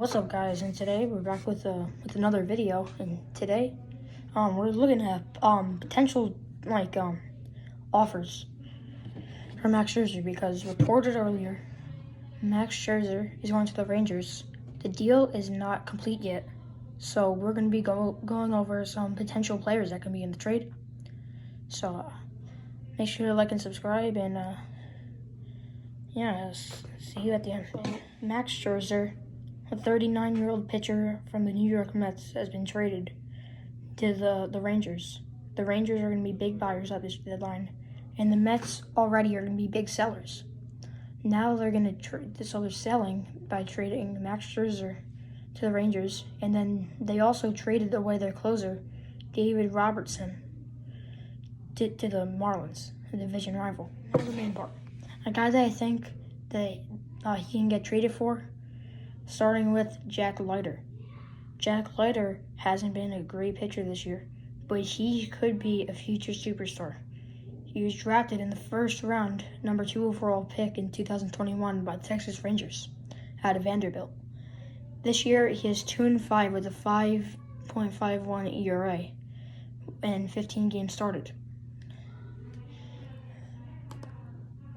What's up, guys? And today we're back with another video. And today, we're looking at potential offers for Max Scherzer, because reported earlier, Max Scherzer is going to the Rangers. The deal is not complete yet, so we're going to be going over some potential players that can be in the trade. So make sure to like and subscribe, and see you at the end. Max Scherzer, a 39-year-old pitcher from the New York Mets, has been traded to the Rangers. The Rangers are going to be big buyers at this deadline, and the Mets already are going to be big sellers. Now they're going to so they're selling by trading Max Scherzer to the Rangers, and then they also traded away their closer, David Robertson, to the Marlins, a division rival. That's the main part. A guy that I think that he can get traded for, starting with Jack Leiter. Jack Leiter hasn't been a great pitcher this year, but he could be a future superstar. He was drafted in the first round, number 2 overall pick in 2021 by the Texas Rangers out of Vanderbilt. This year, he is 2-5 with a 5.51 ERA and 15 games started,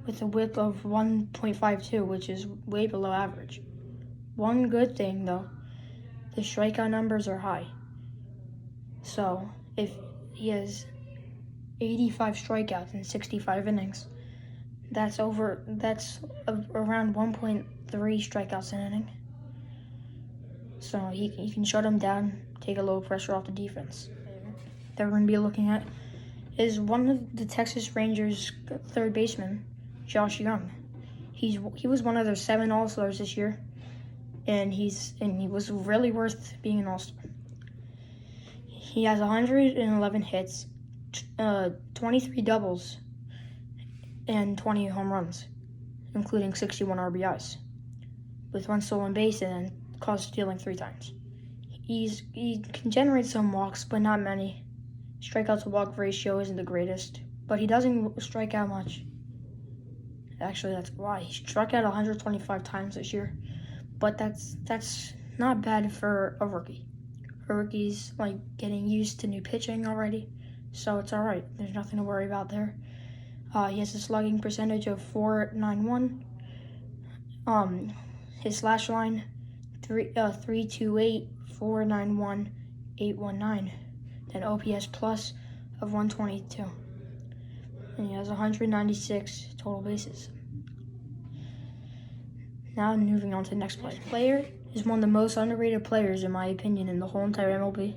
with a whip of 1.52, which is way below average. One good thing, though, the strikeout numbers are high. So if he has 85 strikeouts in 65 innings, that's around 1.3 strikeouts an inning. So he can shut him down, take a little pressure off the defense. That we're going to be looking at is one of the Texas Rangers' third baseman, Josh Young. He was one of their 7 All-Stars this year, and he was really worth being an All-Star. He has 111 hits, 23 doubles, and 20 home runs, including 61 RBIs, with 1 stolen base and caught stealing 3 times. He can generate some walks, but not many. Strikeout to walk ratio isn't the greatest, but he doesn't strike out much. Actually, that's why he struck out 125 times this year. But that's not bad for a rookie. A rookie's getting used to new pitching already, so it's all right. There's nothing to worry about there. He has a slugging percentage of .491. His slash line 328, 491, 819. Then OPS plus of 122. And he has 196 total bases. Now moving on to the next player. This player is one of the most underrated players, in my opinion, in the whole entire MLB,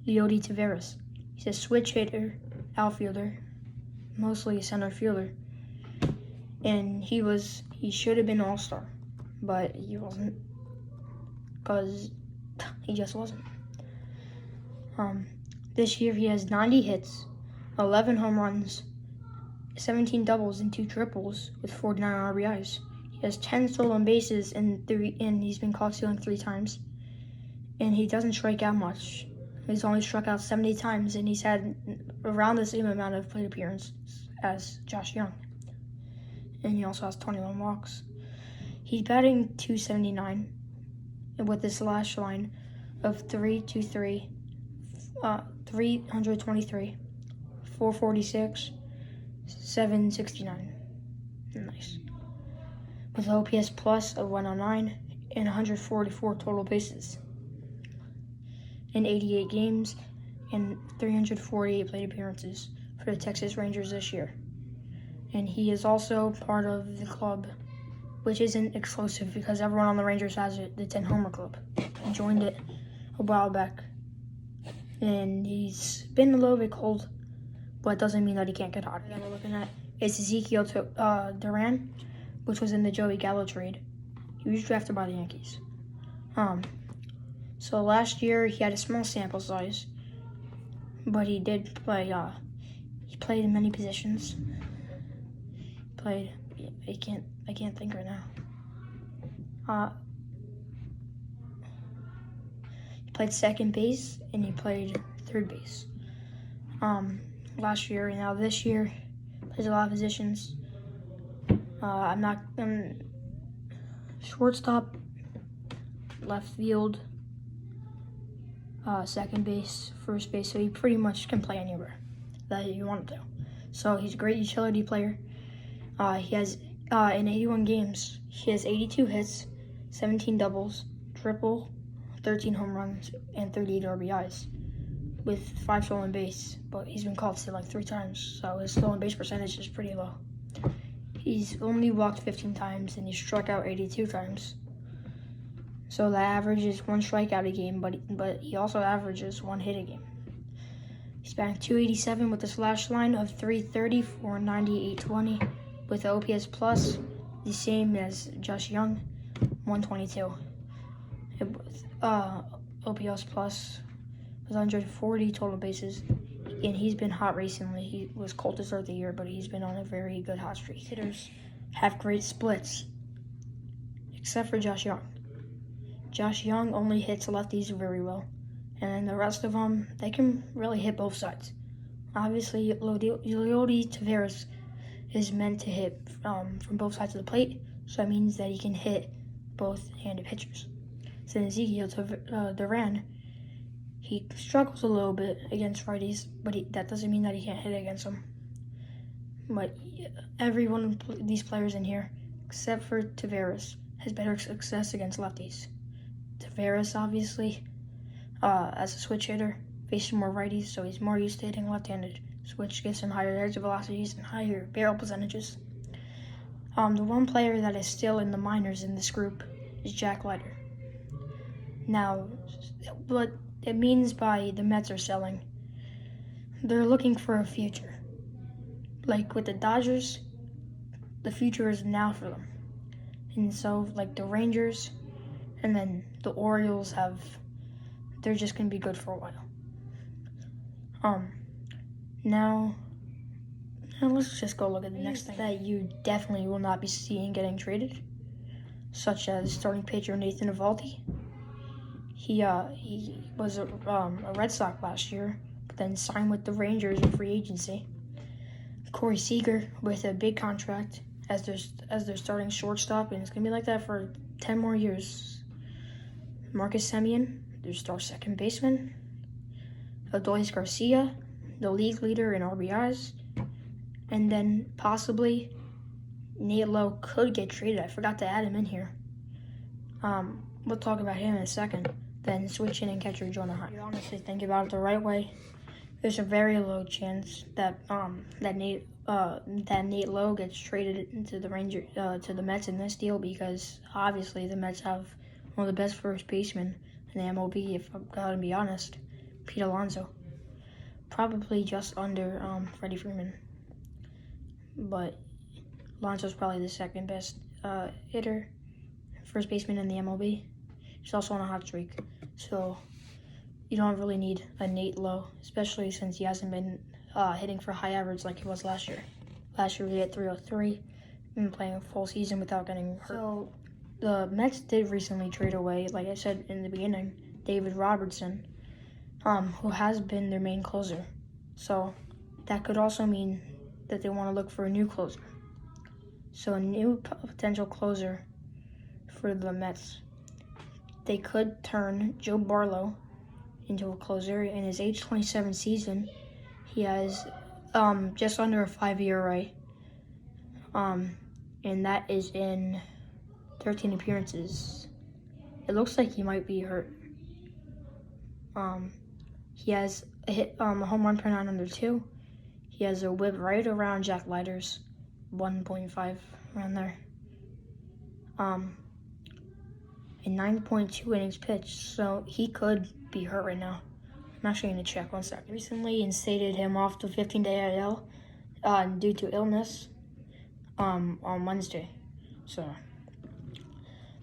Leody Taveras. He's a switch hitter, outfielder, mostly a center fielder, and he should have been an All-Star, but he wasn't, because he just wasn't. This year he has 90 hits, 11 home runs, 17 doubles, and 2 triples with 49 RBIs. He has 10 stolen bases and he's been caught stealing 3 times. And he doesn't strike out much. He's only struck out 70 times, and he's had around the same amount of plate appearances as Josh Young. And he also has 21 walks. He's batting .279 with his slash line of 323, 323, 446, 769. Nice. With OPS plus of 109 and 144 total bases in 88 games and 348 plate appearances for the Texas Rangers this year. And he is also part of the club, which isn't exclusive because everyone on the Rangers has it, the 10 Homer Club. He joined it a while back. And he's been a little bit cold, but it doesn't mean that he can't get hot. What we're looking at is Ezekiel Duran, which was in the Joey Gallo trade. He was drafted by the Yankees. So last year he had a small sample size, but he did play. He played in many positions. I can't think right now. He played second base and he played third base. Last year, and now this year plays a lot of positions. Shortstop, left field, second base, first base, so he pretty much can play anywhere that you want him to. So he's a great utility player. He has, in 81 games, he has 82 hits, 17 doubles, triple, 13 home runs, and 38 RBIs with 5 stolen base, but he's been called to like 3 times, so his stolen base percentage is pretty low. He's only walked 15 times, and he struck out 82 times. So the average is 1 strikeout a game, but he also averages 1 hit a game. He's batting .287 with a slash line of .330 for 98.20, with OPS plus the same as Josh Young, 122. OPS plus 140 total bases, and he's been hot recently. He was cold to start the year, but he's been on a very good hot streak. Hitters have great splits, except for Josh Young. Josh Young only hits lefties very well, and then the rest of them, they can really hit both sides. Obviously, Leody Taveras is meant to hit from both sides of the plate, so that means that he can hit both-handed pitchers. So Ezekiel Duran, he struggles a little bit against righties, but that doesn't mean that he can't hit against them. But every one of these players in here, except for Taveras, has better success against lefties. Taveras, obviously, as a switch hitter, faces more righties, so he's more used to hitting left-handed, which gives him higher exit velocities and higher barrel percentages. The one player that is still in the minors in this group is Jack Leiter. Now, what it means by the Mets are selling, they're looking for a future. Like with the Dodgers, the future is now for them. And so, like the Rangers and then the Orioles they're just going to be good for a while. Now let's just go look at the next thing that you definitely will not be seeing getting traded, such as starting pitcher Nathan Eovaldi. He was a Red Sox last year, but then signed with the Rangers in free agency. Corey Seager with a big contract as their starting shortstop, and it's gonna be like that for 10 more years. Marcus Semien, their star second baseman. Adolis Garcia, the league leader in RBIs, and then possibly Nate Lowe could get traded. I forgot to add him in here. We'll talk about him in a second. Then switch in and catcher Jonah Heim. If you honestly think about it the right way, there's a very low chance that Nate Lowe gets traded into the Mets in this deal, because obviously the Mets have one of the best first basemen in the MLB, if I'm going to be honest, Pete Alonso. Probably just under Freddie Freeman. But Alonso's probably the second best hitter, first baseman in the MLB. He's also on a hot streak. So you don't really need a Nate Lowe, especially since he hasn't been hitting for high average like he was last year. Last year he hit 303 and playing a full season without getting hurt. So the Mets did recently trade away, like I said in the beginning, David Robertson, who has been their main closer. So that could also mean that they want to look for a new closer. So a new potential closer for the Mets. They could turn Joe Barlow into a closer. In his age 27 season, he has just under a 5 ERA, and that is in 13 appearances. It looks like he might be hurt. He has a home run per 9 under 2. He has a whip right around Jack Leiter's 1.5 around there. And 9.2 innings pitched, so he could be hurt right now. I'm actually going to check 1 second. Recently instated him off the 15-day IL due to illness on Wednesday. So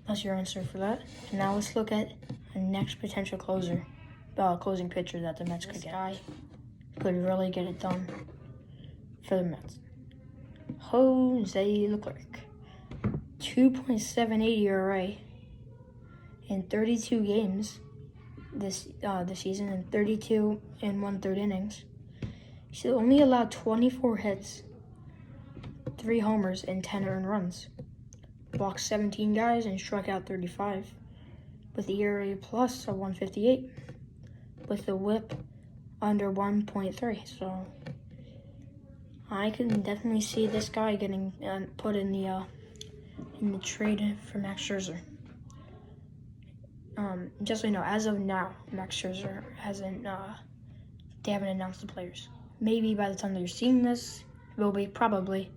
that's your answer for that. And now let's look at the next potential closing pitcher that the Mets could get. Guy could really get it done for the Mets. Jose Leclerc, 2.78 ERA in 32 games this season, and 32 and 1/3 innings. He's only allowed 24 hits, 3 homers, and 10 earned runs. Walked 17 guys and struck out 35. with the ERA plus of 158, with the WHIP under 1.3. So I can definitely see this guy getting put in the trade for Max Scherzer. Just so you know, as of now, Max Scherzer hasn't. They haven't announced the players. Maybe by the time they're seeing this, it will be probably.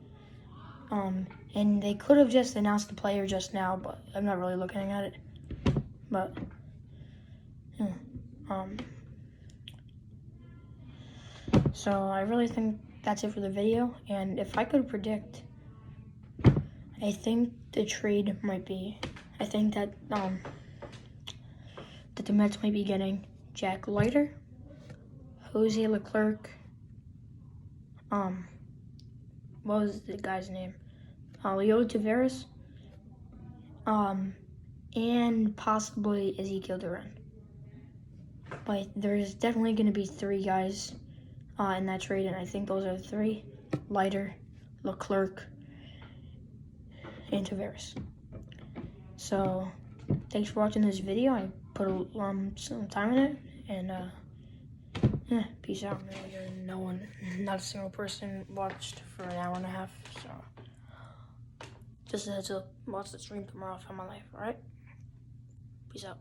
And they could have just announced the player just now, but I'm not really looking at it. But yeah. So I really think that's it for the video. And if I could predict, I think the trade might be. I think that that the Mets might be getting Jack Leiter, Jose Leclerc. What was the guy's name? Leo Taveras. And possibly Ezekiel Duran. But there's definitely going to be 3 guys in that trade, and I think those are the 3: Leiter, Leclerc, and Taveras. So thanks for watching this video. I put some time in it, and yeah, peace out. Not a single person watched for an hour and a half, so just a heads up, watch the stream tomorrow for my life, alright? Peace out.